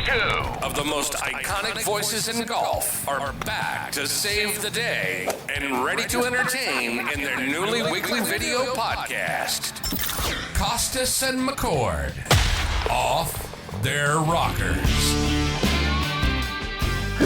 Two of the most iconic voices in golf are back to save the day and ready to entertain in their newly weekly video podcast. Kostis and McCord, off their rockers.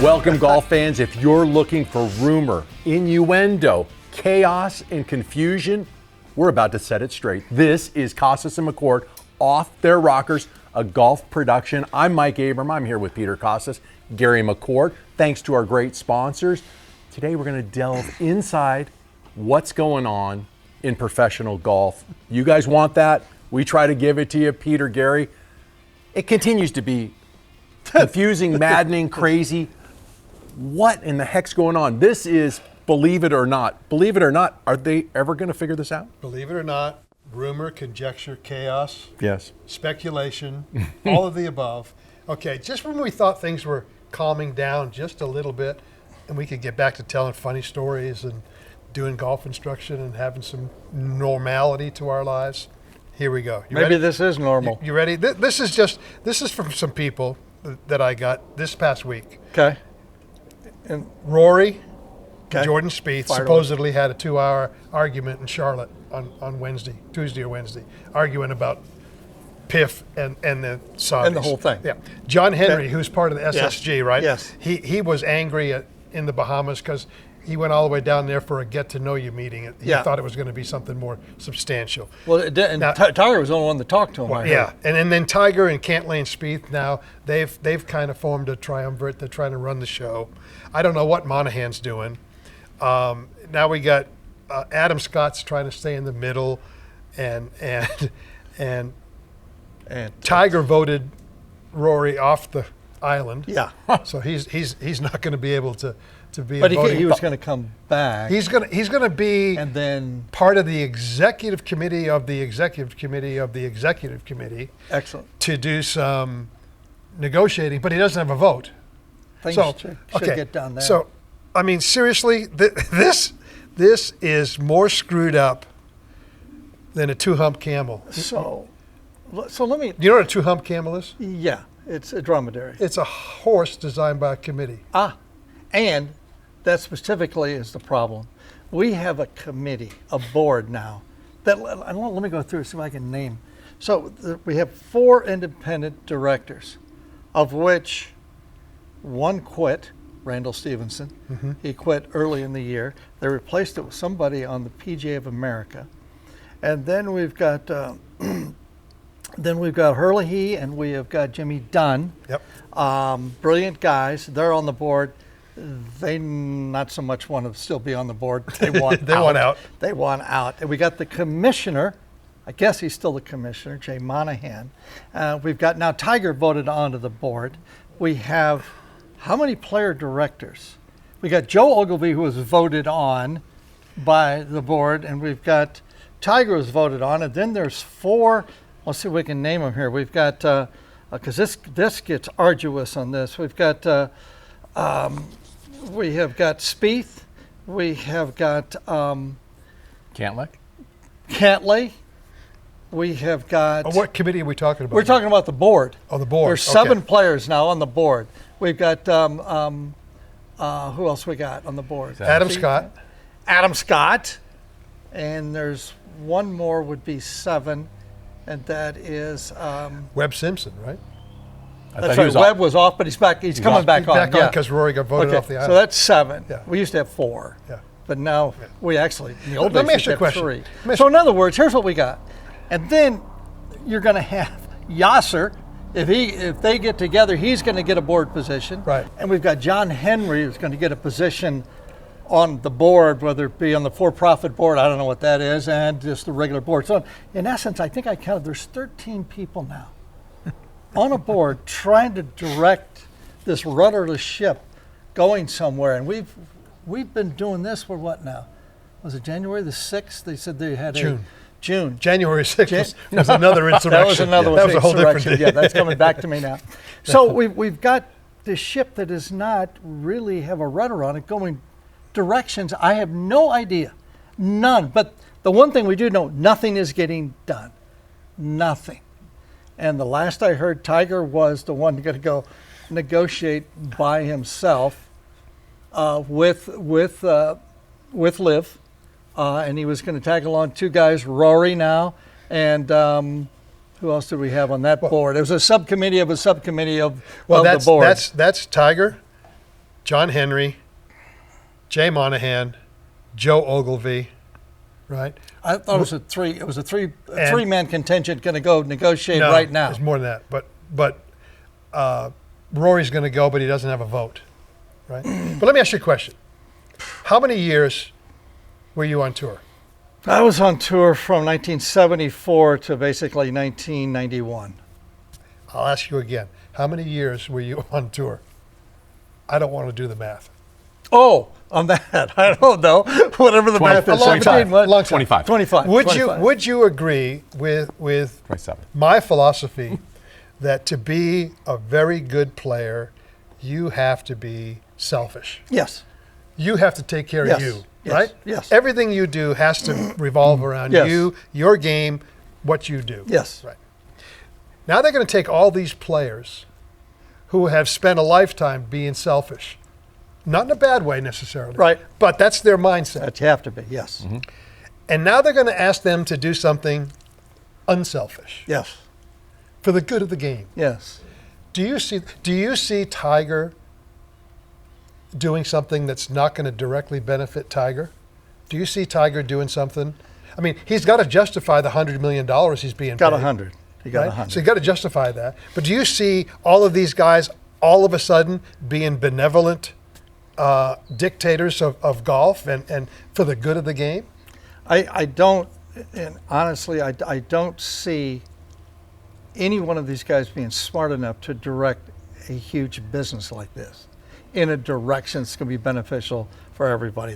Welcome, golf fans. If you're looking for rumor, innuendo, chaos, and confusion, we're about to set it straight. This is Kostis and McCord, off their rockers, a golf production. I'm Mike Abram. I'm here with Peter Kostis, Gary McCord. Thanks to our great sponsors. Today we're going to delve inside what's going on in professional golf. You guys want that? We try to give it to you. Peter, Gary, it continues to be confusing, maddening, crazy. What in the heck's going on? This is believe it or not. Believe it or not, are they ever going to figure this out? Believe it or not, rumor, conjecture, chaos, Yes. speculation, all of the above. Okay, just when we thought things were calming down just a little bit and we could get back to telling funny stories and doing golf instruction and having some normality to our lives, here we go. Maybe ready? this is normal. You ready? This is from some people that I got this past week. Okay. Rory, Okay. Jordan Spieth Fired supposedly had a 2-hour argument in Charlotte on Tuesday or Wednesday, arguing about PIF and the Saudis. And the whole thing. Yeah. John Henry, Okay. who's part of the SSG, right? Yes. He was angry in the Bahamas because he went all the way down there for a get-to-know-you meeting. He Yeah. thought it was going to be something more substantial. Well, it did, and Now- Tiger was the only one that talked to him. I heard. Yeah, and then Tiger and Cantlay and Spieth now they've kind of formed a triumvirate. They're trying to run the show. I don't know what Monahan's doing. Now we got Adam Scott's trying to stay in the middle, and Tiger voted Rory off the island. Yeah. So he's not going to be able to be. But a voting he was going to come back. He's gonna be and then part of the executive committee of the executive committee of the executive committee excellent. to do some negotiating, but he doesn't have a vote. Things So, should okay, get done there. So, I mean, seriously, this is more screwed up than a two-hump camel. so let me. Do you know what a two-hump camel is? Yeah, it's a dromedary. It's a horse designed by a committee. And that specifically is the problem. We have a committee, a board now. Let me go through and see if I can name. So we have 4 independent directors, of which one quit, Randall Stevenson. Mm-hmm. He quit early in the year. They replaced it with somebody on the PGA of America. And then we've got Hurley and we have got Jimmy Dunn. Yep. Brilliant guys. They're on the board. They not so much want to still be on the board. They want They want out. They want out. And we got the commissioner. I guess he's still the commissioner, Jay Monahan. We've got now Tiger voted onto the board. We have how many player directors? We got Joe Ogilvy, who was voted on by the board, and we've got Tiger was voted on, and then there's 4. Let's see if we can name them here. We've got because this gets arduous on this. We've got we have got Spieth. We have got Cantlay. We have got. What committee are we talking about? We're talking about the board. Oh, the board. There's 7 players now on the board. We've got who else we got on the board? Adam Scott. Adam Scott, and there's one more would be 7, and that is Webb Simpson, right? that's right. Webb was off, but he's back. He's coming back He's on. back on yeah. because Rory got voted off the So island. that's 7. Yeah. We used to have 4. Yeah. But now we actually, in the old Let days, me we ask you a used to have question. 3. So in other words, here's what we got. And then you're going to have Yasser. If they get together, he's going to get a board position. Right. And we've got John Henry who's going to get a position on the board, whether it be on the for-profit board, I don't know what that is, and just the regular board. So in essence, I think I counted, there's 13 people now on a board trying to direct this rudderless ship going somewhere. And we've been doing this for what now? Was it January the 6th? They said they had June. January 6th was another insurrection. That was another one. That was a whole different Insurrection. day. Yeah, that's coming back to me now. So we've got this ship that does not really have a rudder on it going directions. I have no idea. None. But the one thing we do know, nothing is getting done. Nothing. And the last I heard, Tiger was the one going to go, negotiate by himself with LIV, and he was going to tag along 2 guys, Rory now, and who else did we have on that board? It was a subcommittee of the board. That's Tiger, John Henry, Jay Monahan, Joe Ogilvy, right? I thought it was a three-man contingent going to go negotiate right now. It's more than that. But Rory's going to go, but he doesn't have a vote, right? But let me ask you a question. How many years were you on tour? I was on tour from 1974 to basically 1991. I'll ask you again. How many years were you on tour? I don't want to do the math. Oh, on that, I don't know. Whatever the math is. 25. 25. Would you agree with 27. my philosophy that to be a very good player, you have to be selfish? Yes. You have to take care of you, Yes. right? Yes. Everything you do has to revolve around you, your game, what you do. Yes. Right. Now they're going to take all these players who have spent a lifetime being selfish. Not in a bad way necessarily. Right. But that's their mindset. That you have to be, yes. Mm-hmm. And now they're going to ask them to do something unselfish Yes. for the good of the game. Yes. Do you see Tiger doing something that's not going to directly benefit Tiger? Do you see Tiger doing something? I mean, he's got to justify the $100 million he's being Got paid. 100. He got Right? 100. So you got to justify that. But do you see all of these guys all of a sudden being benevolent dictators of golf and for the good of the game? I don't, and honestly, I don't see any one of these guys being smart enough to direct a huge business like this in a direction that's going to be beneficial for everybody.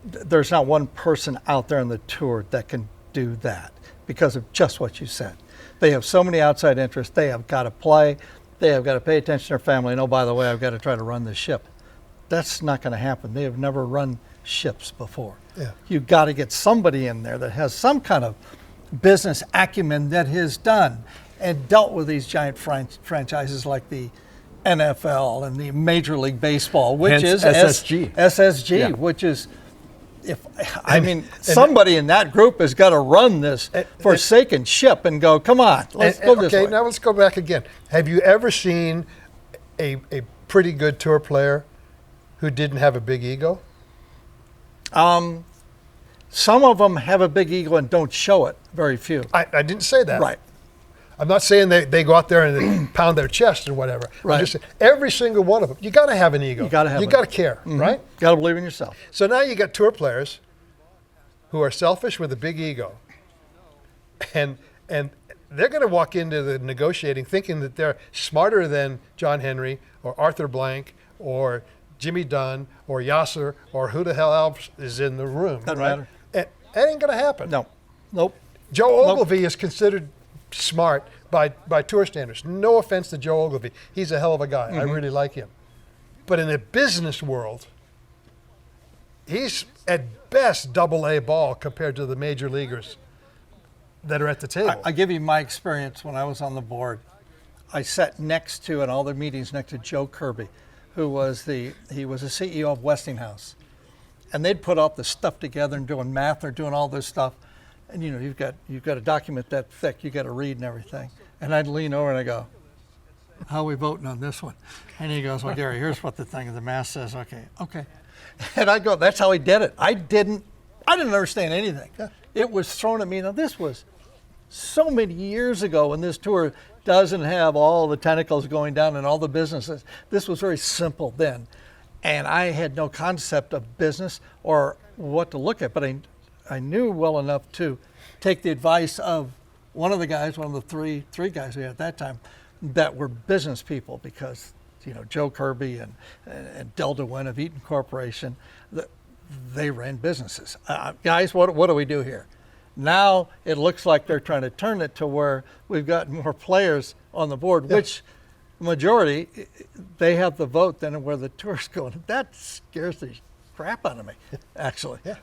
There's not one person out there on the tour that can do that because of just what you said. They have so many outside interests. They have got to play. They have got to pay attention to their family. And oh, by the way, I've got to try to run this ship. That's not going to happen. They have never run ships before. Yeah. You've got to get somebody in there that has some kind of business acumen that has done and dealt with these giant franchises like the NFL and the Major League Baseball, which Hence is SSG. Which is, somebody in that group has got to run this forsaken ship and go, come on, let's go this way. Okay, now let's go back again. Have you ever seen a pretty good tour player who didn't have a big ego? Some of them have a big ego and don't show it. Very few. I didn't say that. Right. I'm not saying they go out there and they pound their chest or whatever. Right. I'm just saying, every single one of them, you got to have an ego. You got to have You it. got to care, right? Got to believe in yourself. So now you got tour players who are selfish with a big ego, and they're going to walk into the negotiating thinking that they're smarter than John Henry or Arthur Blank or Jimmy Dunn or Yasser or who the hell else is in the room. Doesn't right? matter. And that ain't going to happen. No. Nope. Joe Ogilvy is considered smart by tour standards. No offense to Joe Ogilvy. He's a hell of a guy. I really like him. But in the business world, he's at best double-A ball compared to the major leaguers that are at the table. I give you my experience when I was on the board. I sat next to, in all the meetings, next to Joe Kirby, who was the CEO of Westinghouse. And they'd put all the stuff together and doing math or doing all this stuff. And you know, you've got a document that thick, you got to read and everything. And I'd lean over and I go, how are we voting on this one? And he goes, well, Gary, here's what the thing of the math says. Okay. And I go, that's how he did it. I didn't understand anything. Yeah. It was thrown at me. Now this was so many years ago when this tour doesn't have all the tentacles going down and all the businesses. This was very simple then. And I had no concept of business or what to look at, but I knew well enough to take the advice of one of the three guys we had at that time that were business people, because you know Joe Kirby and Del DeWin of Eaton Corporation, they ran businesses. Guys, what do we do here? Now it looks like they're trying to turn it to where we've got more players on the board, which majority, they have the vote than where the tour's going. That scares the crap out of me, actually. Yeah.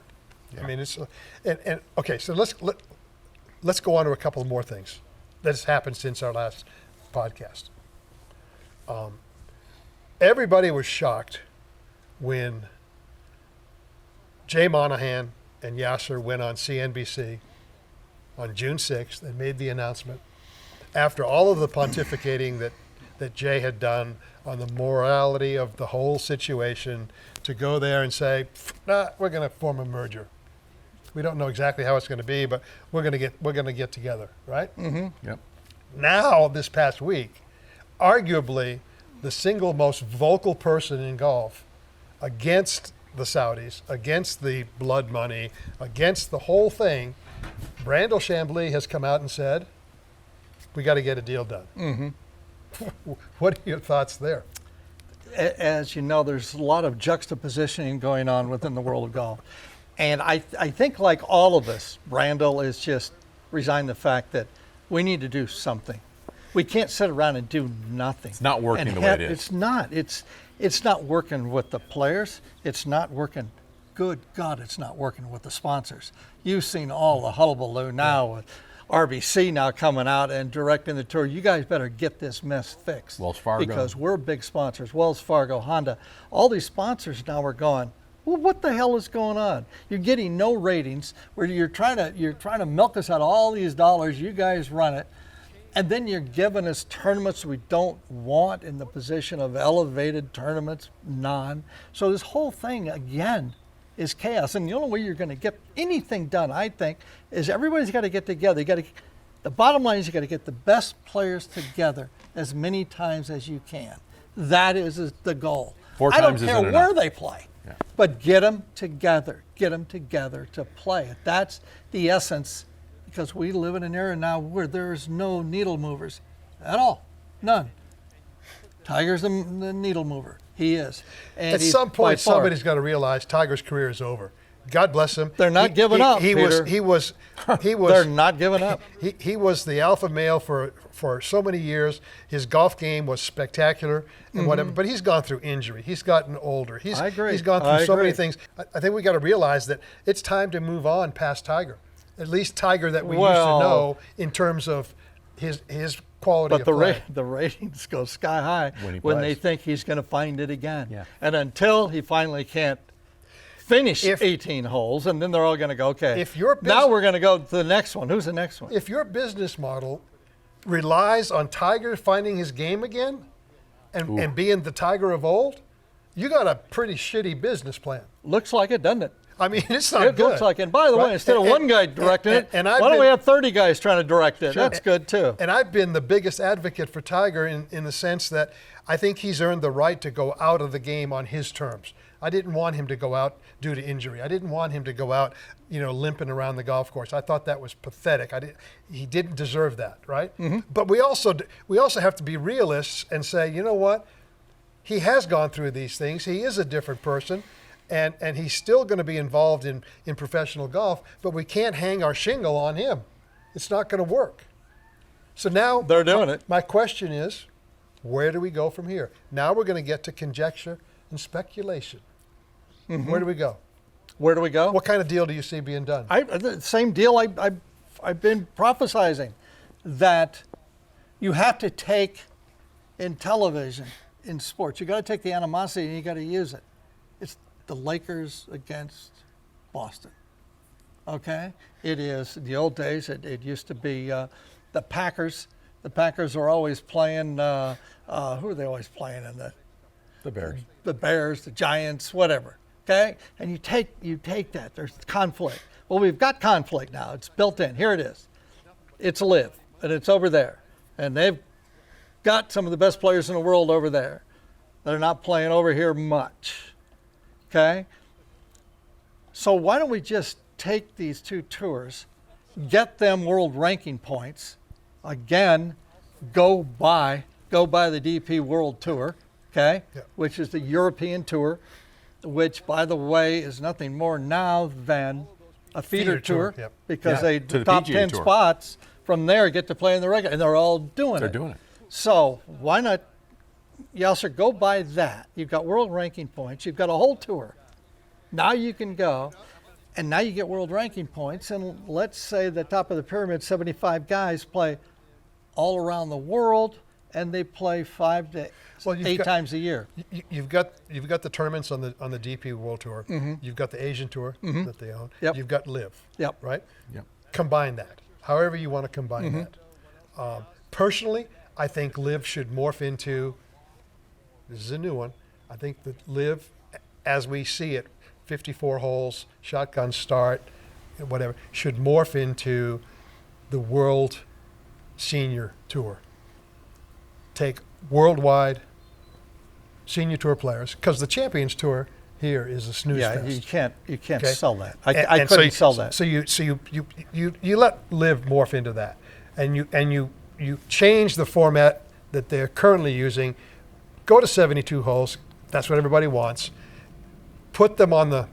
I mean, it's and okay. So let's go on to a couple more things that has happened since our last podcast. everybody was shocked when Jay Monahan and Yasser went on CNBC on June 6th and made the announcement after all of the pontificating that Jay had done on the morality of the whole situation, to go there and say, nah, we're going to form a merger. We don't know exactly how it's going to be, but we're going to get together, right? Mm-hmm. Yep. Now, this past week, arguably the single most vocal person in golf against the Saudis, against the blood money, against the whole thing, Brandel Chambly has come out and said, we got to get a deal done. Mm-hmm. What are your thoughts there? As you know, there's a lot of juxtapositioning going on within the world of golf. And I think, like all of us, Brandel is just resigned the fact that we need to do something. We can't sit around and do nothing. It's not working the way it is. It's not. It's not working with the players. It's not working. Good God, it's not working with the sponsors. You've seen all the hullabaloo now with RBC now coming out and directing the tour. You guys better get this mess fixed. Wells Fargo. Because we're big sponsors. Wells Fargo, Honda, all these sponsors now are going, well, what the hell is going on? You're getting no ratings. Where you're trying to milk us out all these dollars. You guys run it, and then you're giving us tournaments we don't want in the position of elevated tournaments, none. So this whole thing again is chaos. And the only way you're going to get anything done, I think, is everybody's got to get together. The bottom line is you got to get the best players together as many times as you can. That is the goal. 4 I don't times care isn't where enough. they play, Yeah. but get them together. Get them together to play it. That's the essence, because we live in an era now where there's no needle movers at all. None. Tiger's the needle mover. He is. And At some point, somebody's got to realize Tiger's career is over. God bless him. They're not giving up, Peter. He was. They're not giving up. He was the alpha male for so many years. His golf game was spectacular and whatever. But he's gone through injury. He's gotten older. I agree. He's gone through I so many agree. things. I think we got to realize that it's time to move on past Tiger. At least Tiger that we used to Well, know in terms of his quality But of play. the ratings go sky high When he when plays. they think he's going to find it again. Yeah. And until he finally can't finish If- 18 holes, and then they're all going to go, okay, If your now bus- we're going to go to the next one. Who's the next one? If your business model relies on Tiger finding his game again and being the Tiger of old, you got a pretty shitty business plan. Looks like it, doesn't it? I mean, it's not It good. looks like it. And by the way, Right? instead of And- one guy directing it, and why I've don't we been- have 30 guys trying to direct it? Sure. That's good, too. And I've been the biggest advocate for Tiger in the sense that I think he's earned the right to go out of the game on his terms. I didn't want him to go out due to injury. I didn't want him to go out, limping around the golf course. I thought that was pathetic. He didn't deserve that, right? But we also have to be realists and say, you know what? He has gone through these things. He is a different person. And he's still going to be involved in professional golf, but we can't hang our shingle on him. It's not going to work. So now They're doing it. My question is, where do we go from here? Now we're going to get to conjecture and speculation. Where do we go? Where do we go? What kind of deal do you see being done? The same deal I've been prophesizing, that you have to take in television, in sports, you got to take the animosity and you got to use it. It's the Lakers against Boston. Okay? It is, in the old days, it used to be the Packers. The Packers are always playing, who are they always playing in The Bears. the Bears, the Giants, whatever. Okay? And you take that. There's conflict. Well, we've got conflict now. It's built in. Here it is. It's LIV, and it's over there. And they've got some of the best players in the world over there. They're not playing over here much. Okay? So why don't we just take these two tours, get them world ranking points, again, go by the DP World Tour, okay, which is the European Tour, which, by the way, is nothing more now than a feeder tour, because to the the top PGA 10 Tour. spots from there get to play in the regular, and they're all doing They're it. doing it. So why not, Yasser, go by that. You've got world ranking points. You've got a whole tour. Now you can go, and now you get world ranking points, and let's say the top of the pyramid, 75 guys play all around the world, and they play 5 to 8 times a year. You've got the tournaments on the DP World Tour. You've got the Asian Tour that they own. Yep. You've got LIV. Yep. Right. Yep. Combine that, however you want to combine that. Personally, I think LIV should morph into. This is a new one. I think that LIV, as we see it, 54 holes, shotgun start, whatever, should morph into the World Senior Tour. Take worldwide Senior Tour players, because the Champions Tour here is a snooze fest. You can't Okay? sell that. And I couldn't sell that. So you let LIV morph into that, and you change the format that they're currently using. Go to 72 holes. That's what everybody wants. Put them on the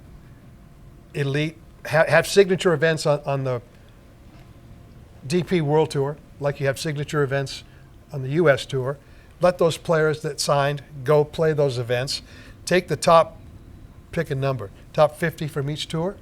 elite. Have signature events on the DP World Tour, like you have signature events on the U.S. Tour. Let those players that signed go play those events. Take the top, pick a number, top 50 from each tour,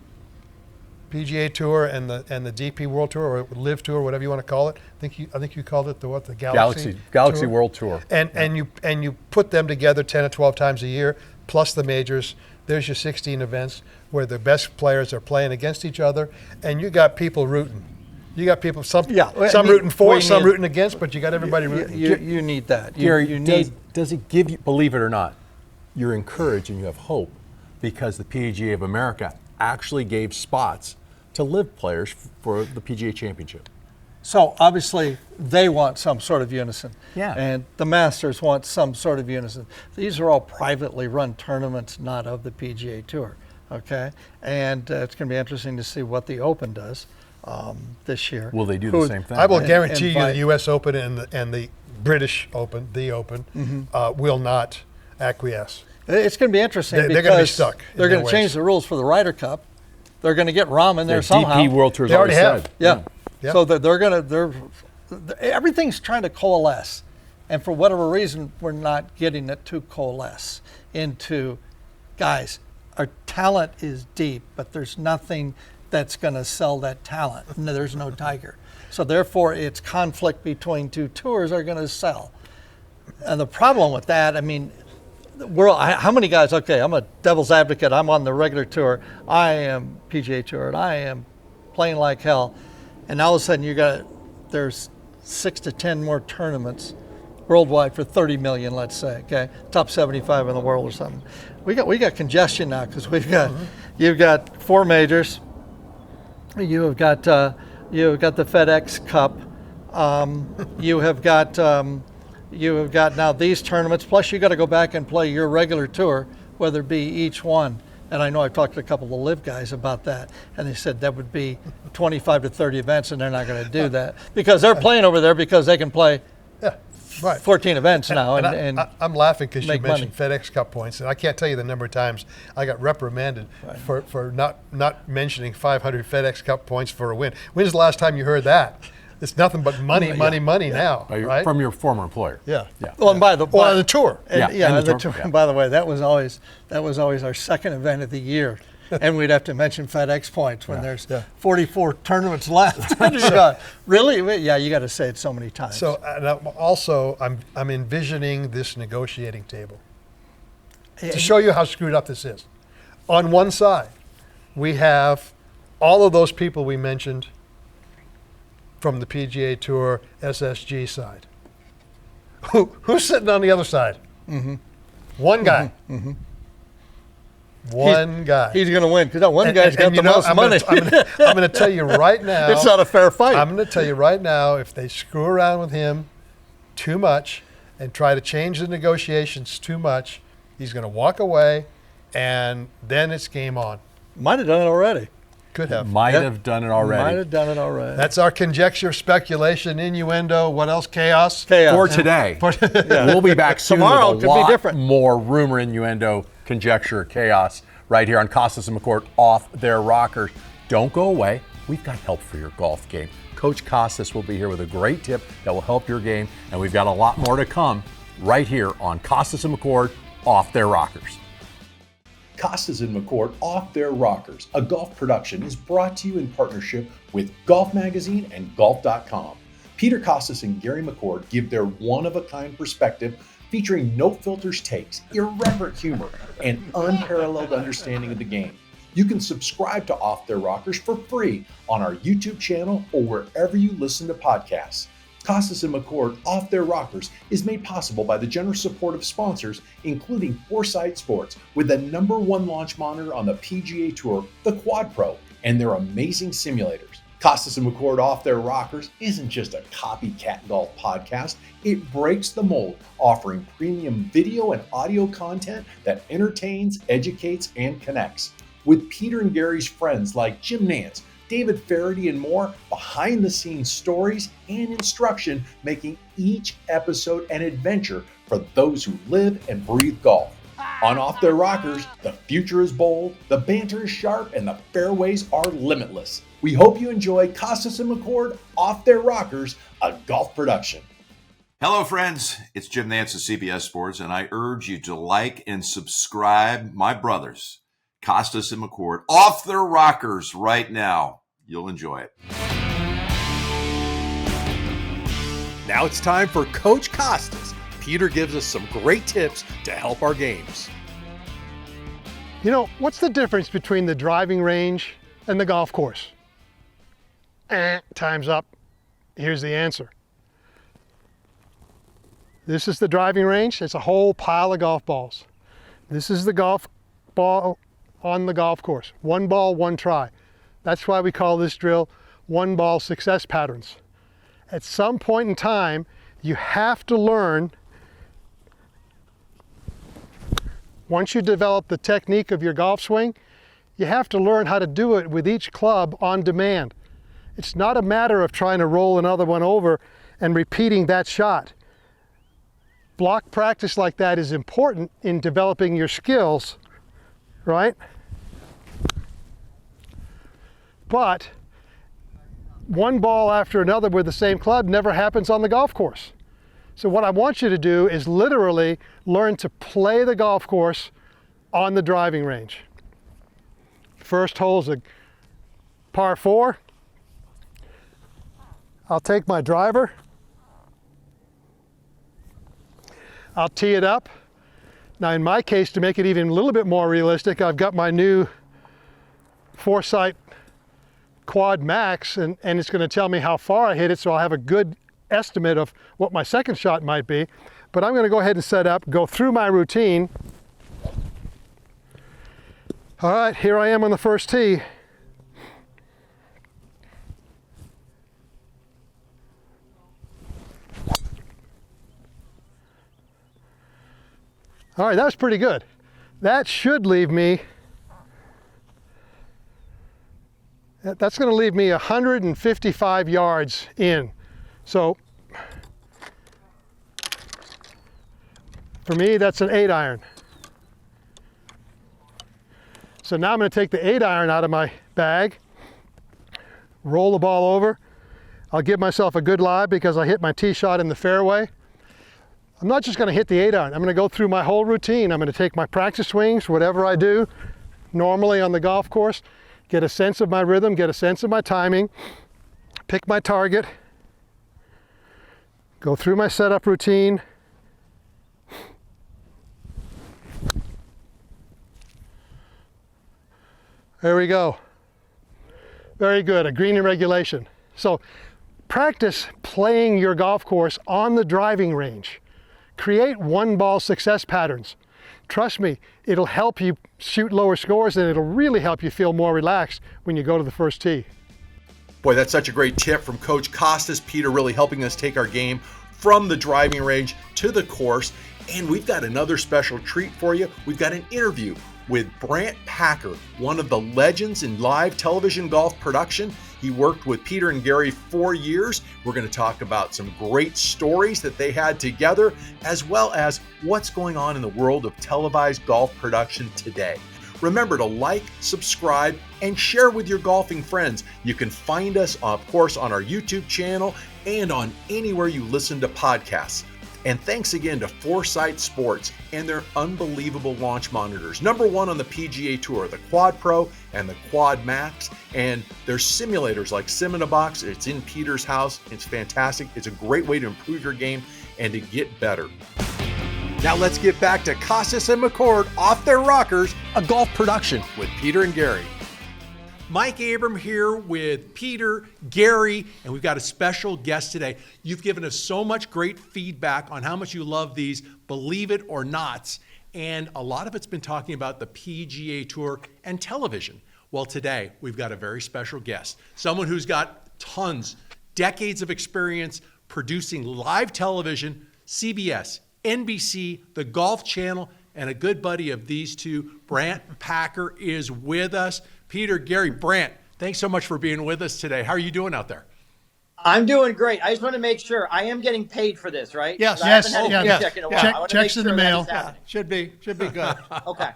PGA Tour and the DP World Tour or LIV Tour, whatever you want to call it. I think you called it the Galaxy Galaxy Tour? World Tour. And you put them together 10 or 12 times a year, plus the majors. There's your 16 events where the best players are playing against each other, and you got people rooting. You got people, some rooting for, some rooting against, but you got everybody rooting. You need that. Gary, does it give you, believe it or not, you're encouraged and you have hope because the PGA of America actually gave spots to LIV players for the PGA Championship. So obviously they want some sort of unison. Yeah. And the Masters want some sort of unison. These are all privately run tournaments, not of the PGA Tour. Okay? And it's going to be interesting to see what the Open does this year. Will they do the same thing? I will guarantee you the U.S. Open and the British Open, the Open, will not acquiesce. It's going to be interesting They're going to be stuck. They're going to change the rules for the Ryder Cup. They're going to get Rahm in there somehow. DP World Tour's They already already have. said. Yeah. Yeah. So everything's trying to coalesce. And for whatever reason, we're not getting it to coalesce into, guys, our talent is deep, but there's nothing that's going to sell that talent. No, there's no Tiger. So therefore, it's conflict between two tours are going to sell. And the problem with that, I mean, how many guys, okay, I'm a devil's advocate, I'm on the regular tour, I am PGA Tour, and I am playing like hell, and all of a sudden there's 6 to 10 more tournaments worldwide for 30 million, let's say, okay, top 75 in the world or something. We got congestion now because you've got 4 majors, you've got the FedEx Cup, you have got now these tournaments, plus you got to go back and play your regular tour, whether it be each one. And I know I've talked to a couple of the LIV guys about that, and they said that would be 25 to 30 events, and they're not going to do that because they're playing over there because they can play 14 events now. And I'm laughing because you make mentioned FedEx Cup points, and I can't tell you the number of times I got reprimanded for not mentioning 500 FedEx Cup points for a win. When's the last time you heard that? It's nothing but money now, right? From your former employer. Yeah. Well, and on the tour. And, the tour. Yeah. And by the way, that was always our second event of the year, and we'd have to mention FedEx points when there's 44 tournaments left. Really? Yeah, you got to say it so many times. So also, I'm envisioning this negotiating table to show you how screwed up this is. On one side, we have all of those people we mentioned from the PGA Tour SSG side. Who's sitting on the other side? One guy. One guy. He's going to win because that one guy's got the most money. I'm going to tell you right now. It's not a fair fight. I'm going to tell you right now, if they screw around with him too much and try to change the negotiations too much, he's going to walk away, and then it's game on. Might have done it already. Could have. Might have done it already. That's our conjecture, speculation, innuendo. What else? Chaos. For today. We'll be back soon Tomorrow with a could be lot different. more rumor, innuendo, conjecture, chaos right here on Kostis and McCord Off Their Rockers. Don't go away. We've got help for your golf game. Coach Kostis will be here with a great tip that will help your game, and we've got a lot more to come right here on Kostis and McCord Off Their Rockers. Kostis and McCord Off Their Rockers, a golf production, is brought to you in partnership with Golf Magazine and Golf.com. Peter Kostis and Gary McCord give their one-of-a-kind perspective featuring no-filters takes, irreverent humor, and unparalleled understanding of the game. You can subscribe to Off Their Rockers for free on our YouTube channel or wherever you listen to podcasts. Kostis and McCord Off Their Rockers is made possible by the generous support of sponsors, including Foresight Sports, with the #1 launch monitor on the PGA Tour, the Quad Pro, and their amazing simulators. Kostis and McCord Off Their Rockers isn't just a copycat golf podcast. It breaks the mold, offering premium video and audio content that entertains, educates, and connects. With Peter and Gary's friends like Jim Nance, David Faraday, and more, behind-the-scenes stories and instruction, making each episode an adventure for those who live and breathe golf. On Off Their Rockers, the future is bold, the banter is sharp, and the fairways are limitless. We hope you enjoy Kostis and McCord Off Their Rockers, a golf production. Hello, friends. It's Jim Nance of CBS Sports, and I urge you to like and subscribe my brothers, Kostis and McCord, Off Their Rockers right now. You'll enjoy it. Now it's time for Coach Kostis. Peter gives us some great tips to help our games. You know, what's the difference between the driving range and the golf course? Time's up. Here's the answer. This is the driving range. It's a whole pile of golf balls. This is the golf ball on the golf course. One ball, one try. That's why we call this drill one ball success patterns. At some point in time, you have to learn, once you develop the technique of your golf swing, you have to learn how to do it with each club on demand. It's not a matter of trying to roll another one over and repeating that shot. Block practice like that is important in developing your skills, right? But one ball after another with the same club never happens on the golf course. So what I want you to do is literally learn to play the golf course on the driving range. First hole's a par 4. I'll take my driver. I'll tee it up. Now in my case, to make it even a little bit more realistic, I've got my new Foresight Quad Max, and it's going to tell me how far I hit it, so I'll have a good estimate of what my second shot might be. But I'm going to go ahead and set up, go through my routine. All right, here I am on the first tee. All right, that was pretty good. That should leave me, that's going to leave me 155 yards in. So for me, that's an 8-iron. So now I'm going to take the 8-iron out of my bag, roll the ball over. I'll give myself a good lie because I hit my tee shot in the fairway. I'm not just going to hit the 8-iron. I'm going to go through my whole routine. I'm going to take my practice swings, whatever I do normally on the golf course, get a sense of my rhythm, get a sense of my timing, pick my target, go through my setup routine. There we go. Very good, a green in regulation. So practice playing your golf course on the driving range. Create one ball success patterns. Trust me, it'll help you shoot lower scores, and it'll really help you feel more relaxed when you go to the first tee. Boy, that's such a great tip from Coach Kostis. Peter really helping us take our game from the driving range to the course. And we've got another special treat for you. We've got an interview with Brandt Packer, one of the legends in live television golf production. He worked with Peter and Gary 4 years. We're going to talk about some great stories that they had together, as well as what's going on in the world of televised golf production today. Remember to like, subscribe, and share with your golfing friends. You can find us, of course, on our YouTube channel and on anywhere you listen to podcasts. And thanks again to Foresight Sports and their unbelievable launch monitors. #1 on the PGA Tour, the Quad Pro and the Quad Max. And their simulators like Sim in a Box. It's in Peter's house. It's fantastic. It's a great way to improve your game and to get better. Now let's get back to Kostis and McCord Off Their Rockers, a golf production with Peter and Gary. Mike Abram here with Peter, Gary, and we've got a special guest today. You've given us so much great feedback on how much you love these Believe It or Nots, and a lot of it's been talking about the PGA Tour and television. Well, today we've got a very special guest, someone who's got decades of experience producing live television, CBS, NBC, the Golf Channel, and a good buddy of these two, Brandt Packer, is with us. Peter, Gary, Brent, thanks so much for being with us today. How are you doing out there? I'm doing great. I just want to make sure I am getting paid for this, right? Yes. I haven't had a paycheck in a while. I want to make Checks in sure the that mail. is happening. Should be good. Okay,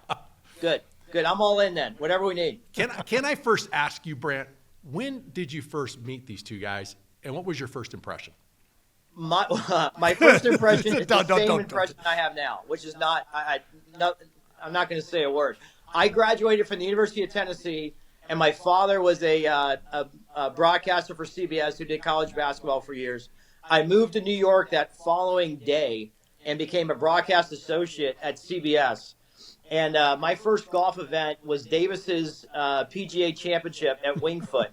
good. I'm all in then. Whatever we need. Can I first ask you, Brent, when did you first meet these two guys, and what was your first impression? My first impression is the same don't. impression I have now, which is not. I'm not going to say a word. I graduated from the University of Tennessee, and my father was a broadcaster for CBS who did college basketball for years. I moved to New York that following day and became a broadcast associate at CBS. And my first golf event was Davis's PGA Championship at Wingfoot,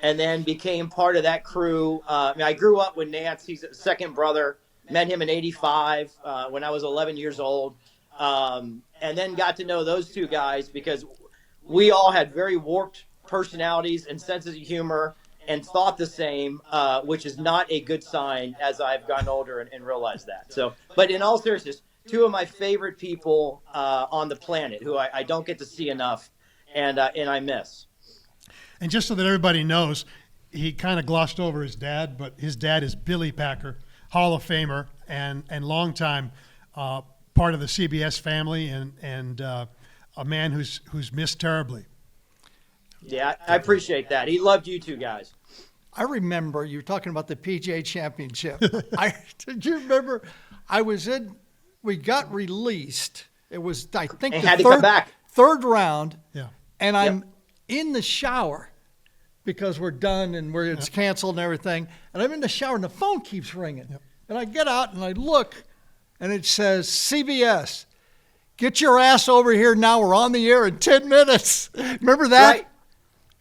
and then became part of that crew. I grew up with Nance. He's a second brother. Met him in '85 when I was 11 years old. And then got to know those two guys because we all had very warped personalities and senses of humor and thought the same, which is not a good sign as I've gotten older and realized that. So, but in all seriousness, two of my favorite people on the planet who I don't get to see enough and I miss. And just so that everybody knows, he kind of glossed over his dad, but his dad is Billy Packer, Hall of Famer and longtime part of the CBS family and a man who's missed terribly. Yeah, I appreciate that. He loved you two guys. I remember you were talking about the PGA Championship. Did you remember? We got released. It was, I think, And had to come back. third round. Yeah. And I'm in the shower because we're done and it's canceled and everything. And I'm in the shower and the phone keeps ringing. Yep. And I get out and I look and it says, CBS, get your ass over here now. We're on the air in 10 minutes. Remember that? Right.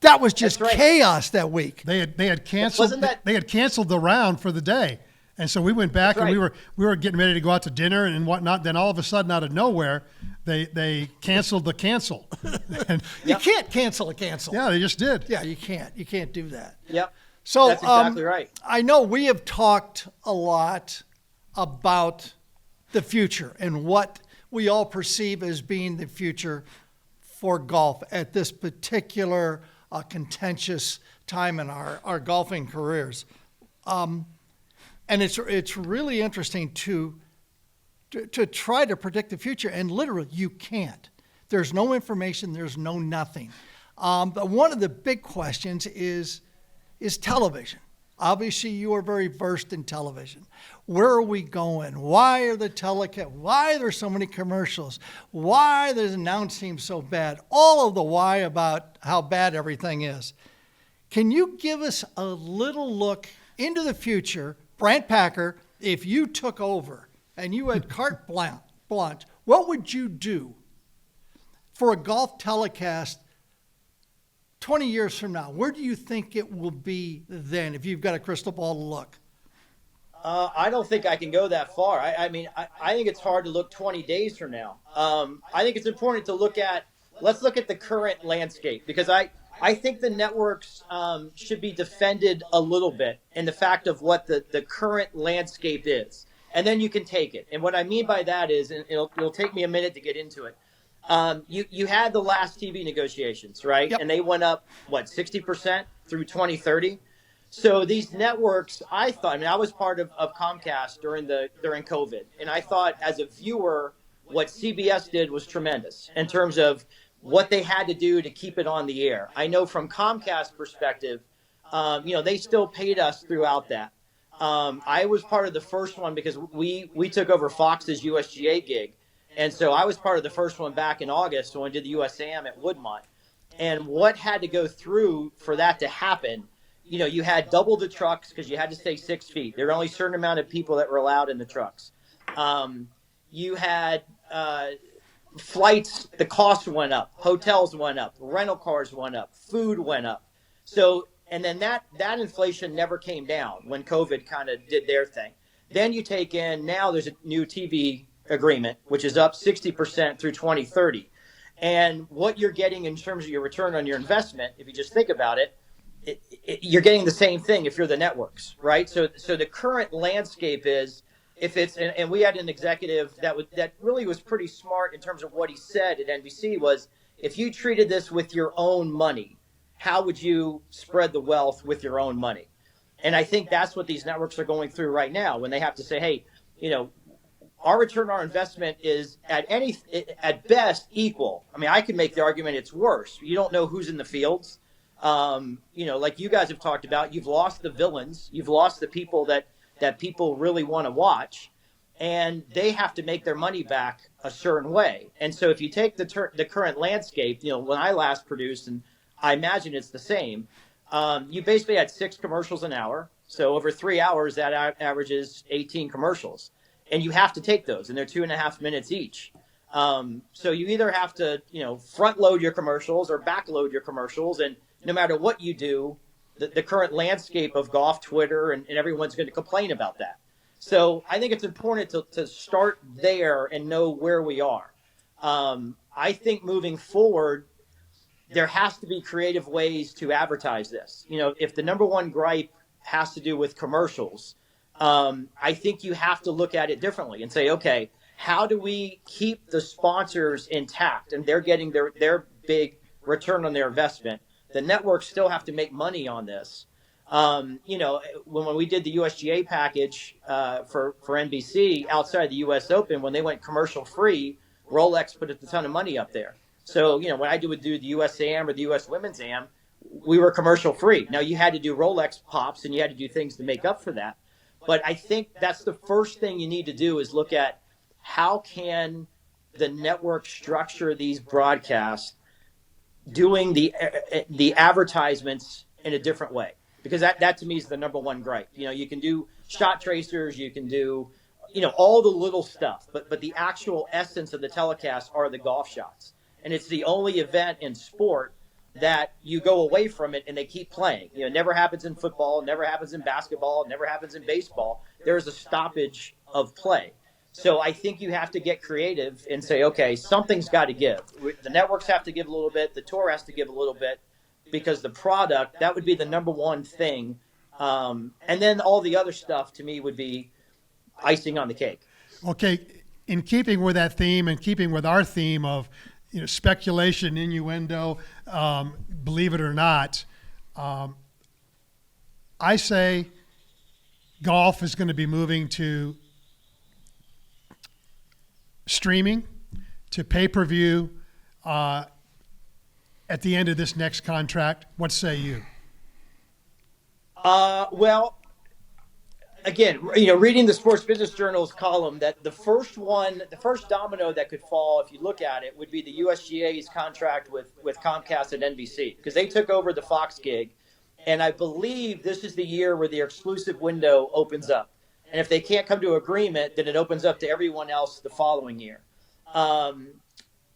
That was just chaos that week. They had canceled. They had canceled the round for the day, and so we went back and we were getting ready to go out to dinner and whatnot. Then all of a sudden, out of nowhere, they canceled the cancel. And you can't cancel a cancel. Yeah, they just did. Yeah, you can't. You can't do that. Yep. So that's exactly right. I know we have talked a lot about the future and what we all perceive as being the future for golf at this particular contentious time in our golfing careers. And it's really interesting to try to predict the future, and literally you can't. There's no information, there's no nothing. But one of the big questions is television. Obviously, you are very versed in television. Where are we going? Why are why are there so many commercials? Why are the announce teams so bad? All of the why about how bad everything is. Can you give us a little look into the future, Brandt Packer, if you took over and you had carte blanche, what would you do for a golf telecast 20 years from now? Where do you think it will be then if you've got a crystal ball to look? I don't think I can go that far. I mean, I think it's hard to look 20 days from now. I think it's important to let's look at the current landscape, because I think the networks should be defended a little bit in the fact of what the current landscape is. And then you can take it. And what I mean by that is, and it'll take me a minute to get into it. You had the last TV negotiations, right? Yep. And they went up, 60% through 2030? So these networks, I was part of Comcast during COVID, and I thought as a viewer, what CBS did was tremendous in terms of what they had to do to keep it on the air. I know from Comcast perspective, they still paid us throughout that. I was part of the first one because we took over Fox's USGA gig. And so I was part of the first one back in August when I did the USAM at Woodmont. And what had to go through for that to happen, you had double the trucks because you had to stay 6 feet. There were only a certain amount of people that were allowed in the trucks. You had flights, the cost went up, hotels went up, rental cars went up, food went up. So, and then that inflation never came down when COVID kind of did their thing. Then you take in, now there's a new TV agreement, which is up 60% through 2030. And what you're getting in terms of your return on your investment, if you just think about it, you're getting the same thing if you're the networks, right? So the current landscape is, if it's, and we had an executive that really was pretty smart in terms of what he said at NBC was, if you treated this with your own money, how would you spread the wealth with your own money? And I think that's what these networks are going through right now when they have to say, hey, our return on our investment is at best equal. I mean, I can make the argument it's worse. You don't know who's in the fields. Like you guys have talked about, you've lost the villains. You've lost the people that people really want to watch, and they have to make their money back a certain way. And so if you take the current landscape, when I last produced, and I imagine it's the same, you basically had 6 commercials an hour. So over 3 hours, that averages 18 commercials. And you have to take those, and they're 2.5 minutes each. So you either have to, front load your commercials or back load your commercials. And no matter what you do, the current landscape of golf, Twitter, and everyone's going to complain about that. So I think it's important to start there and know where we are. I think moving forward, there has to be creative ways to advertise this. If the number one gripe has to do with commercials, I think you have to look at it differently and say, okay, how do we keep the sponsors intact and they're getting their big return on their investment? The networks still have to make money on this. When we did the USGA package for NBC outside the US Open, when they went commercial free, Rolex put a ton of money up there. So, when I would do the USAM or the US Women's AM, we were commercial free. Now you had to do Rolex pops and you had to do things to make up for that. But I think that's the first thing you need to do is look at how can the network structure these broadcasts doing the advertisements in a different way, because that to me is the number one gripe. You can do shot tracers, you can do all the little stuff, but the actual essence of the telecast are the golf shots, and it's the only event in sport that you go away from it and they keep playing. It never happens in football, never happens in basketball, never happens in baseball. There is a stoppage of play. So I think you have to get creative and say, okay, something's got to give. The networks have to give a little bit. The tour has to give a little bit, because the product, that would be the number one thing. And then all the other stuff to me would be icing on the cake. Okay, in keeping with that theme and keeping with our theme of speculation, innuendo, believe it or not, I say golf is going to be moving to streaming, to pay-per-view at the end of this next contract. What say you? Well, again, reading the Sports Business Journal's column, that the first domino that could fall, if you look at it, would be the USGA's contract with Comcast and NBC, because they took over the Fox gig, and I believe this is the year where the exclusive window opens up. And if they can't come to agreement, then it opens up to everyone else the following year.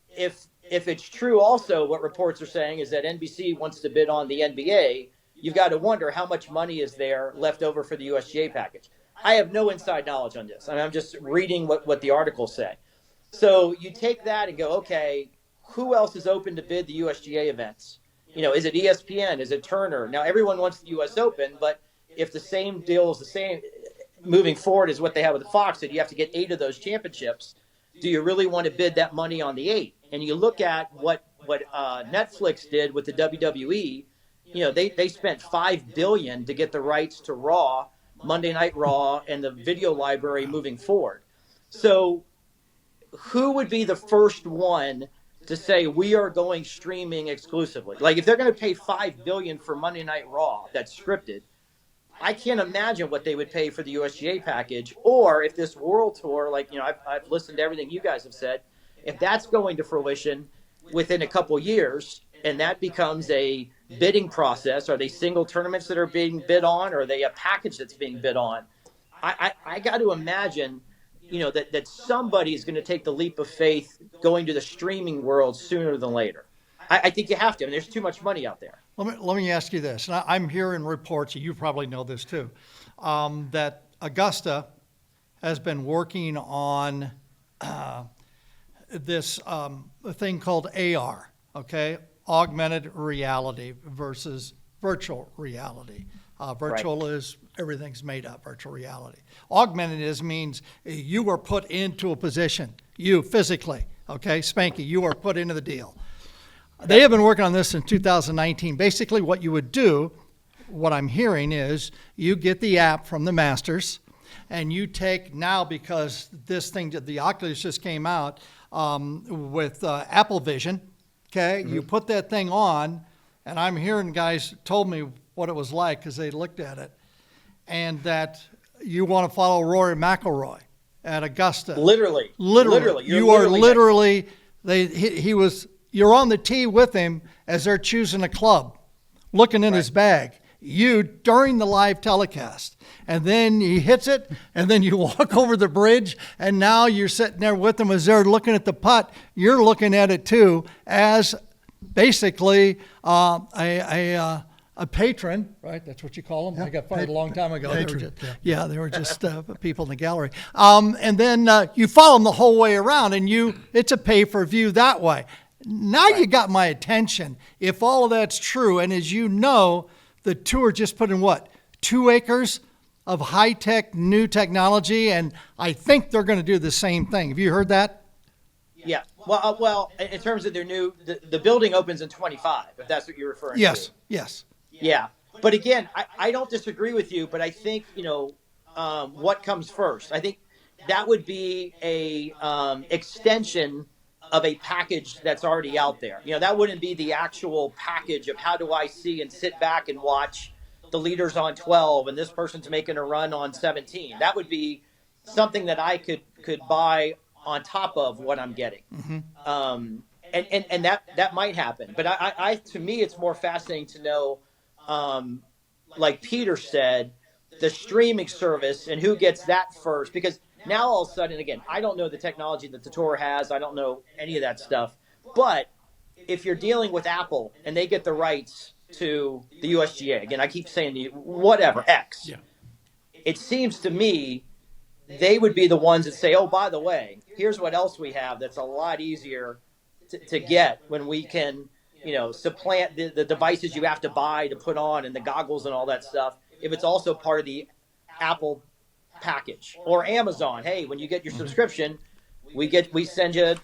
If it's true also, what reports are saying is that NBC wants to bid on the NBA, you've got to wonder how much money is there left over for the USGA package. I have no inside knowledge on this. I'm just reading what the articles say. So you take that and go, okay, who else is open to bid the USGA events? Is it ESPN? Is it Turner? Now, everyone wants the US Open, but if the same deal is the same moving forward as what they have with the Fox, that you have to get 8 of those championships, do you really want to bid that money on the 8? And you look at what Netflix did with the WWE. They spent $5 billion to get the rights to Raw, Monday Night Raw, and the video library moving forward. So who would be the first one to say we are going streaming exclusively? Like, if they're going to pay $5 billion for Monday Night Raw that's scripted, I can't imagine what they would pay for the USGA package, or if this World Tour, like, I've listened to everything you guys have said, if that's going to fruition within a couple years, and that becomes a bidding process, are they single tournaments that are being bid on, or are they a package that's being bid on? I got to imagine, that somebody is going to take the leap of faith going to the streaming world sooner than later. I think you have to. I mean, there's too much money out there. Let me ask you this, and I'm hearing reports, and you probably know this too, that Augusta has been working on this thing called AR, okay? Augmented reality versus virtual reality. Virtual is everything's made up, virtual reality. Augmented means you were put into a position, you physically, okay? Spanky, you are put into the deal. They have been working on this in 2019. Basically what you would do, what I'm hearing is you get the app from the Masters and you take now, because this thing, the Oculus just came out with Apple Vision, okay? Mm-hmm. You put that thing on, and I'm hearing guys told me what it was like because they looked at it, and that you want to follow Rory McIlroy at Augusta. Literally. You are literally, you're on the tee with him as they're choosing a club, looking in his bag. You during the live telecast, and then he hits it, and then you walk over the bridge, and now you're sitting there with him as they're looking at the putt. You're looking at it too, as basically a patron, right? That's what you call them. I got fired a long time ago. Patron, they were just people in the gallery. And then you follow them the whole way around, and it's a pay-per-view that way. Now you got my attention. If all of that's true, and as you know, the tour just put in 2 acres of high-tech new technology, and I think they're going to do the same thing. Have you heard that? Yeah. Well, in terms of their new, the building opens in 25, if that's what you're referring to. Yes. Yeah. But again, I don't disagree with you, but I think, what comes first? I think that would be a extension of a package that's already out there. That wouldn't be the actual package of how do I see and sit back and watch the leaders on 12 and this person's making a run on 17. That would be something that I could buy on top of what I'm getting. Mm-hmm. And that might happen. But I to me, it's more fascinating to know, like Peter said, the streaming service and who gets that first, because now all of a sudden, again, I don't know the technology that the tour has. I don't know any of that stuff. But if you're dealing with Apple and they get the rights to the USGA, again, I keep saying whatever, X. Yeah. It seems to me they would be the ones that say, oh, by the way, here's what else we have that's a lot easier to get when we can, supplant the devices you have to buy to put on and the goggles and all that stuff. If it's also part of the Apple package or Amazon, hey, when you get your subscription, we send you,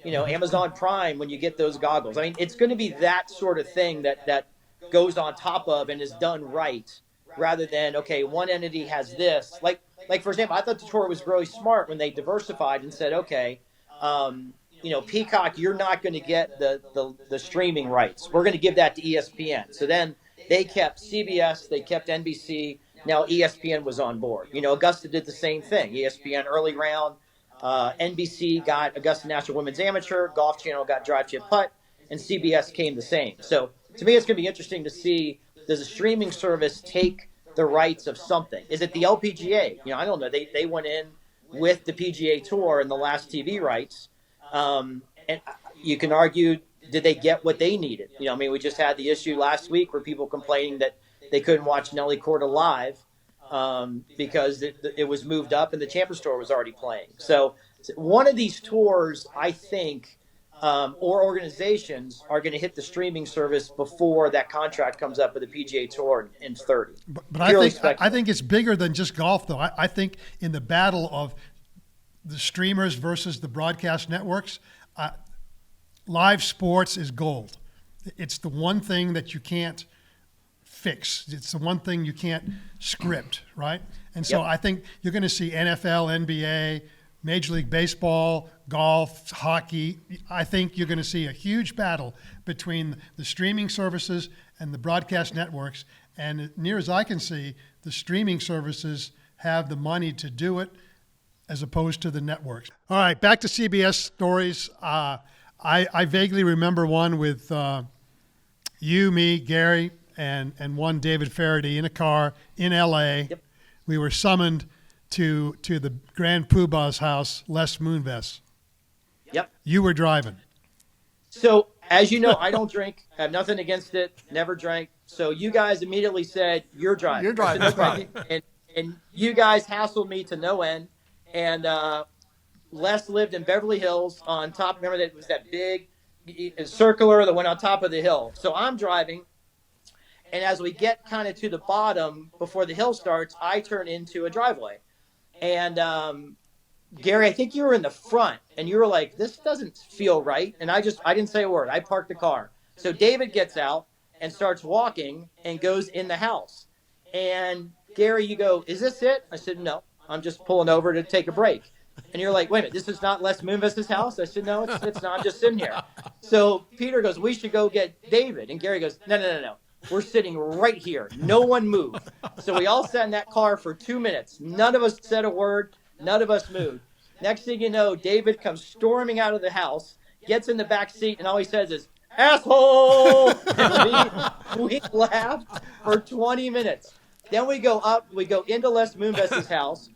Amazon Prime when you get those goggles. I mean, it's going to be that sort of thing that goes on top of and is done right, rather than, okay, one entity has this. Like for example, I thought the tour was really smart when they diversified and said, okay, Peacock, you're not going to get the streaming rights. We're going to give that to ESPN. So then they kept CBS, they kept NBC. Now ESPN was on board. Augusta did the same thing. ESPN early round, NBC got Augusta National Women's Amateur, Golf Channel got Drive Chip Putt, and CBS came the same. So to me, it's going to be interesting to see, does a streaming service take the rights of something? Is it the LPGA? I don't know. They went in with the PGA Tour and the last TV rights. And you can argue, did they get what they needed? We just had the issue last week where people complaining that they couldn't watch Nelly Corda live because it was moved up and the Champions Tour was already playing. So one of these tours, I think, or organizations are going to hit the streaming service before that contract comes up with the PGA Tour in 30. But I think it's bigger than just golf, though. I think in the battle of the streamers versus the broadcast networks, live sports is gold. It's the one thing that you can't fix. It's the one thing you can't script, right? And so I think you're going to see NFL, NBA, Major League Baseball, golf, hockey. I think you're going to see a huge battle between the streaming services and the broadcast networks. And near as I can see, the streaming services have the money to do it as opposed to the networks. All right, back to CBS stories. I vaguely remember one with you, me, Gary, and one David Faraday in a car in L.A. Yep. We were summoned to the Grand Poobah's house, Les Moonves. Yep. You were driving. So, as you know, I don't drink. I have nothing against it. Never drank. So you guys immediately said, you're driving. You're driving. I said, no problem. And you guys hassled me to no end. And Les lived in Beverly Hills on top. Remember that it was that big circular that went on top of the hill. So I'm driving. And as we get kind of to the bottom before the hill starts, I turn into a driveway. And Gary, I think you were in the front, and you were like, this doesn't feel right. And I didn't say a word. I parked the car. So David gets out and starts walking and goes in the house. And Gary, you go, is this it? I said, no, I'm just pulling over to take a break. And you're like, wait a minute, this is not Les Moonves' house? I said, no, it's not. I'm just sitting here. So Peter goes, we should go get David. And Gary goes, no. We're sitting right here. No one moved. So we all sat in that car for 2 minutes. None of us said a word. None of us moved. Next thing you know, David comes storming out of the house, gets in the back seat, and all he says is, asshole! And we laughed for 20 minutes. Then we go up, we go into Les Moonves' house.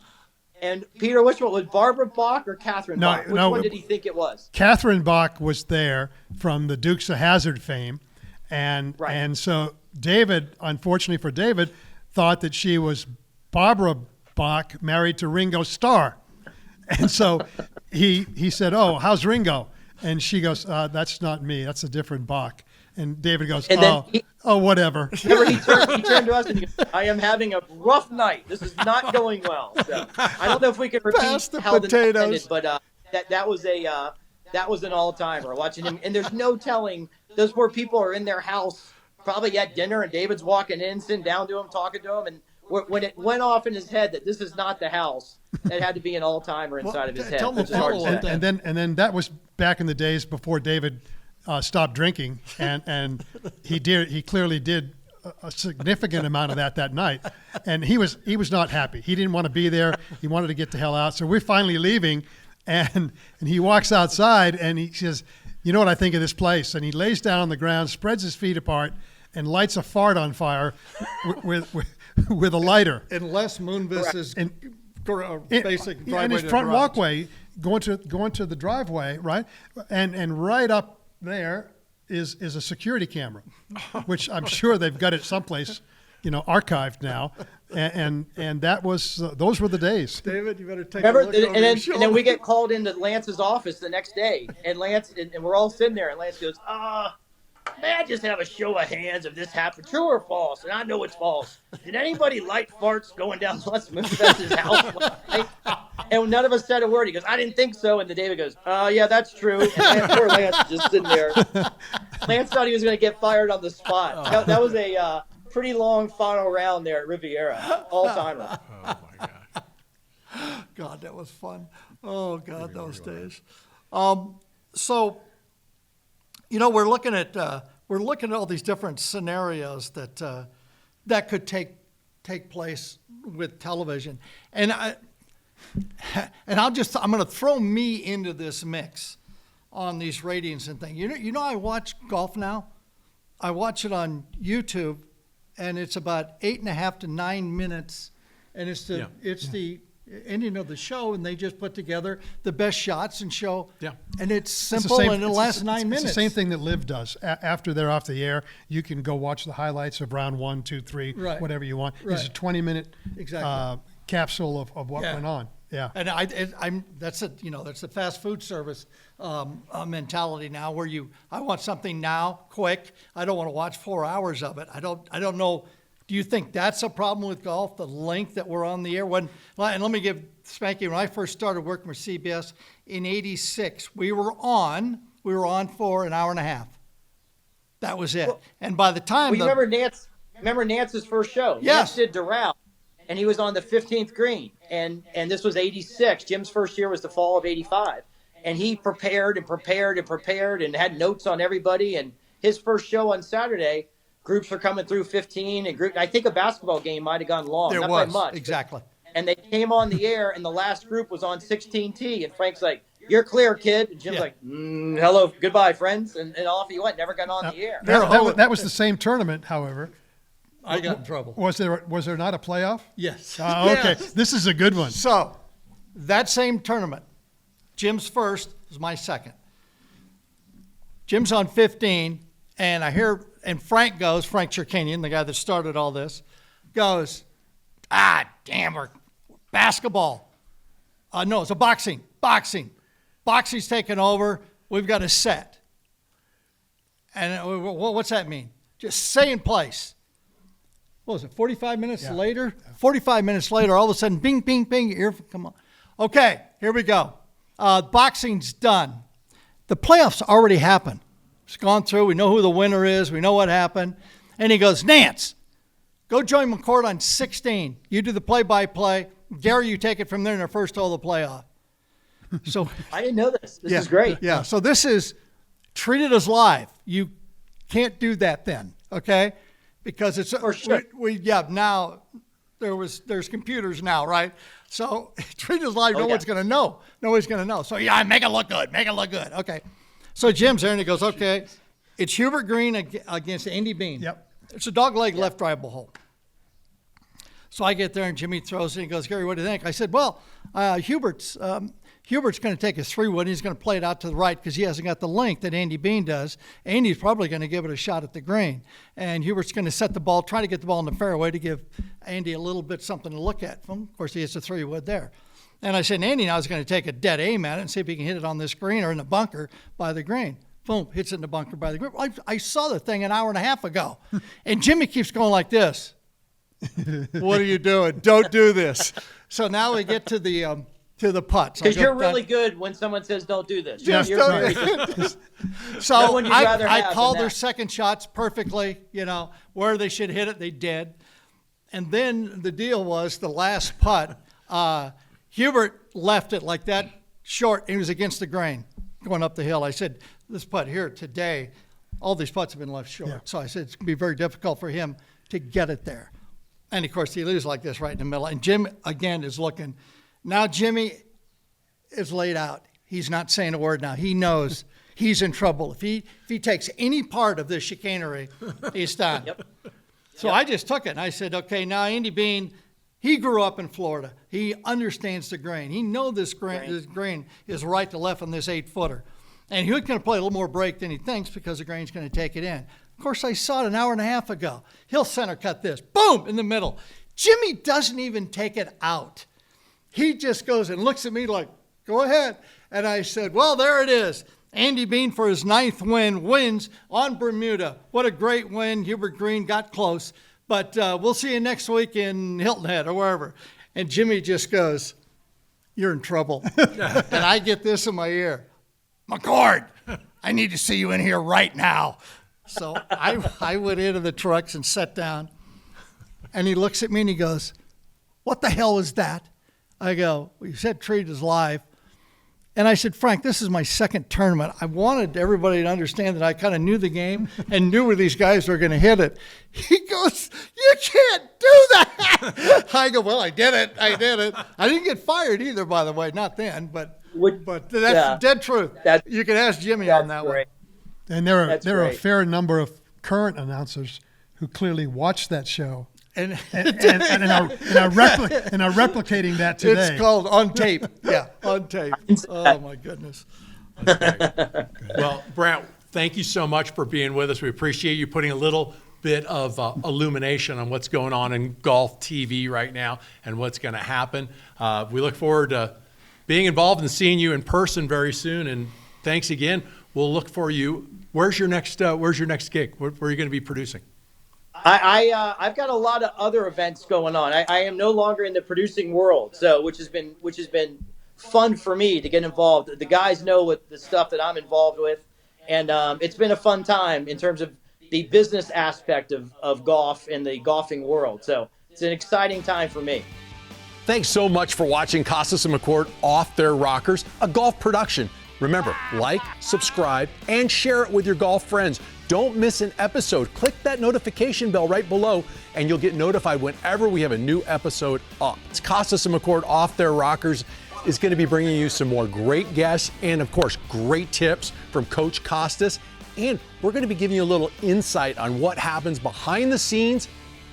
And Peter, which one was Barbara Bach or Catherine Bach? Which one did he think it was? Catherine Bach was there from the Dukes of Hazzard fame. And so David, unfortunately for David, thought that she was Barbara Bach married to Ringo Starr. And so he said, oh, how's Ringo? And she goes, that's not me. That's a different Bach. And David goes, whatever. Remember, he turned to us and he goes, I am having a rough night. This is not going well. So I don't know if we can repeat how the night ended, but that was an all-timer watching him. And there's no telling. Those poor people are in their house, probably at dinner, and David's walking in, sitting down to him, talking to him. And when it went off in his head that this is not the house, it had to be an all-timer inside of his head. And then that was back in the days before David stopped drinking, and he clearly did a significant amount of that night, and he was not happy. He didn't want to be there. He wanted to get the hell out. So we're finally leaving, and he walks outside and he says, you know what I think of this place? And he lays down on the ground, spreads his feet apart, and lights a fart on fire with a lighter. In Les Moonves' basic driveway. In his front walkway, going to the driveway, right? And right up there is a security camera, which I'm sure they've got it someplace, archived now. And that was those were the days. David, you better take a look over your shoulder. And then we get called into Lance's office the next day, and Lance and we're all sitting there, and Lance goes, may I just have a show of hands if this happened, true or false? And I know it's false. Did anybody light farts going down Les Moonves' house? And none of us said a word. He goes, I didn't think so. And then David goes, yeah, that's true. And poor Lance is just sitting there. Lance thought he was going to get fired on the spot. That was a pretty long final round there at Riviera. All-timer. Oh, my God. God, that was fun. Oh, God, those days. So, we're looking at all these different scenarios that could take place with television, and I'm going to throw me into this mix on these ratings and things. I watch golf now. I watch it on YouTube, and it's about 8.5 to 9 minutes, and it's the ending of the show, and they just put together the best shots and show. Yeah. And it's simple, and it lasts 9 minutes. It's the same thing that LIV does. After they're off the air, you can go watch the highlights of round 1, 2, 3, whatever you want. Right. It's a 20-minute capsule of what went on. Yeah. And that's the fast food service mentality now, where I want something now, quick. I don't want to watch 4 hours of it. I don't know. Do you think that's a problem with golf, the length that we're on the air? And let me give Spanky, when I first started working with CBS in '86, we were on for an hour and a half. That was it. And by the time remember Nance's first show? Yes. Nance did Doral, and he was on the 15th green. And this was '86. Jim's first year was the fall of '85. And he prepared and had notes on everybody. And his first show on Saturday, groups were coming through 15, and I think a basketball game might have gone long. Not by much. Exactly. And they came on the air, and the last group was on 16T, and Frank's like, "You're clear, kid." And Jim's like, "Hello, goodbye, friends," and off he went. Never got on the air. That was the same tournament, however. I got in trouble. Was there not a playoff? Yes. Okay, this is a good one. So, that same tournament, Jim's first was my second. Jim's on 15, and I hear, and Frank Chirkanian, the guy that started all this, goes, damn, we're basketball. No, it's a boxing. Boxing's taking over. We've got a set. And what's that mean? Just stay in place. What was it, 45 minutes later? 45 minutes later, all of a sudden, bing, bing, bing, come on. Okay, here we go. Boxing's done. The playoffs already happened. It's gone through. We know who the winner is. We know what happened. And he goes, Nance, go join McCord on 16. You do the play-by-play. Gary, you take it from there in the first hole of the playoff. So I didn't know this. This is great. Yeah, so this is treated as live. You can't do that then, okay? Because it's for sure. Now there's computers now, right? So treat it as live. Nobody's going to know. Nobody's going to know. So make it look good. Okay. So Jim's there and he goes, okay, it's Hubert Green against Andy Bean. Yep. It's a dogleg left drivable hole. So I get there and Jimmy throws it and he goes, Gary, what do you think? I said, well, Hubert's going to take his 3-wood. He's going to play it out to the right because he hasn't got the length that Andy Bean does. Andy's probably going to give it a shot at the green. And Hubert's going to set the ball, try to get the ball in the fairway to give Andy a little bit something to look at. Of course, he hits a 3-wood there. And I said, Andy now is going to take a dead aim at it and see if he can hit it on this green or in the bunker by the green. Boom, hits it in the bunker by the green. I saw the thing an hour and a half ago. And Jimmy keeps going like this. What are you doing? Don't do this. So now we get to the putts. Because you're really good when someone says, don't do this. Just you're don't. So I called their second shots perfectly, where they should hit it, they did. And then the deal was the last putt, Hubert left it like that short, and he was against the grain going up the hill. I said, this putt here today, all these putts have been left short. Yeah. So I said, it's going to be very difficult for him to get it there. And, of course, he leaves like this right in the middle. And Jim, again, is looking. Now Jimmy is laid out. He's not saying a word now. He knows he's in trouble. If he takes any part of this chicanery, he's done. Yep. So I just took it, and I said, okay, now Andy Bean, he grew up in Florida. He understands the grain. He knows this grain is right to left on this 8-footer. And he's going to play a little more break than he thinks because the grain's going to take it in. Of course, I saw it an hour and a half ago. He'll center cut this. Boom, in the middle. Jimmy doesn't even take it out. He just goes and looks at me like, go ahead. And I said, well, there it is. Andy Bean for his 9th win wins on Bermuda. What a great win. Hubert Green got close. But we'll see you next week in Hilton Head or wherever. And Jimmy just goes, you're in trouble. And I get this in my ear. McCord, I need to see you in here right now. So I went into the trucks and sat down. And he looks at me and he goes, what the hell is that? I go, well, you said treat as live. And I said, Frank, this is my second tournament. I wanted everybody to understand that I kind of knew the game and knew where these guys were going to hit it. He goes, you can't do that. I go, well, I did it. I didn't get fired either, by the way, not then, but that's dead truth. You can ask Jimmy on that one. And there are a fair number of current announcers who clearly watched that show. And are replicating that today. It's called On Tape. Yeah, On Tape. Oh, my goodness. Okay. Well, Brandt, thank you so much for being with us. We appreciate you putting a little bit of illumination on what's going on in golf TV right now and what's going to happen. We look forward to being involved and seeing you in person very soon. And thanks again. We'll look for you. Where's your next gig? Where are you going to be producing? I've got a lot of other events going on. I am no longer in the producing world, which has been fun for me to get involved. The guys know what the stuff that I'm involved with, and it's been a fun time in terms of the business aspect of golf and the golfing world. So it's an exciting time for me. Thanks so much for watching Kostis and McCord Off Their Rockers, a golf production. Remember, like, subscribe, and share it with your golf friends. don't miss an episode. Click that notification bell right below and you'll get notified whenever we have a new episode up. It's Kostis and McCord Off Their Rockers is going to be bringing you some more great guests and, of course, great tips from Coach Kostis. And we're going to be giving you a little insight on what happens behind the scenes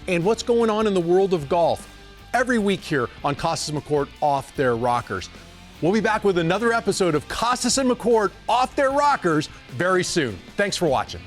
and what's going on in the world of golf every week here on Kostis and McCord Off Their Rockers. We'll be back with another episode of Kostis and McCord Off Their Rockers very soon. Thanks for watching.